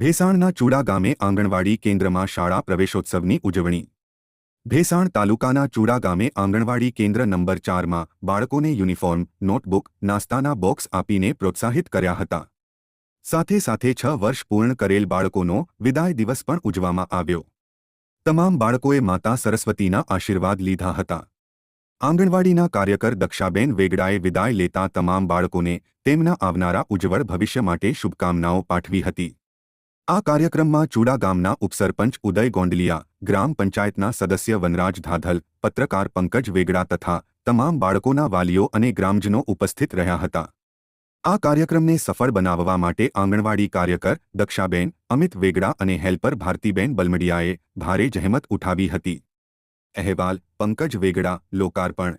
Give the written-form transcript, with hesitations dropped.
ભેસાણના ચૂડા ગામે આંગણવાડી કેન્દ્રમાં શાળા પ્રવેશોત્સવની ઉજવણી। ભેસાણ તાલુકાના ચૂડા ગામે આંગણવાડી કેન્દ્ર નંબર 4માં બાળકોને યુનિફોર્મ, નોટબુક, નાસ્તાના બોક્સ આપીને પ્રોત્સાહિત કર્યા હતા। સાથે સાથે 6 વર્ષ પૂર્ણ કરેલ બાળકોનો વિદાય દિવસ પણ ઉજવવામાં આવ્યો। તમામ બાળકોએ માતા સરસ્વતીના આશીર્વાદ લીધા હતા। આંગણવાડીના કાર્યકર દક્ષાબેન વેગડાએ વિદાય લેતા તમામ બાળકોને તેમના આવનારા ઉજ્જવળ ભવિષ્ય માટે શુભકામનાઓ પાઠવી હતી। આ કાર્યક્રમમાં ચૂડા ગામના ઉપસરપંચ ઉદય ગોંડલિયા, ગ્રામ પંચાયતના સદસ્ય વનરાજ ધાધલ, પત્રકાર પંકજ વેગડા તથા તમામ બાળકોના વાલીઓ અને ગ્રામજનો ઉપસ્થિત રહ્યા હતા। આ કાર્યક્રમને સફળ બનાવવા માટે આંગણવાડી કાર્યકર દક્ષાબેન, અમિત વેગડા અને હેલ્પર ભારતીબેન બલમડિયાએ ભારે જહેમત ઉઠાવી હતી। અહેવાલ પંકજ વેગડા, લોકાર્પણ।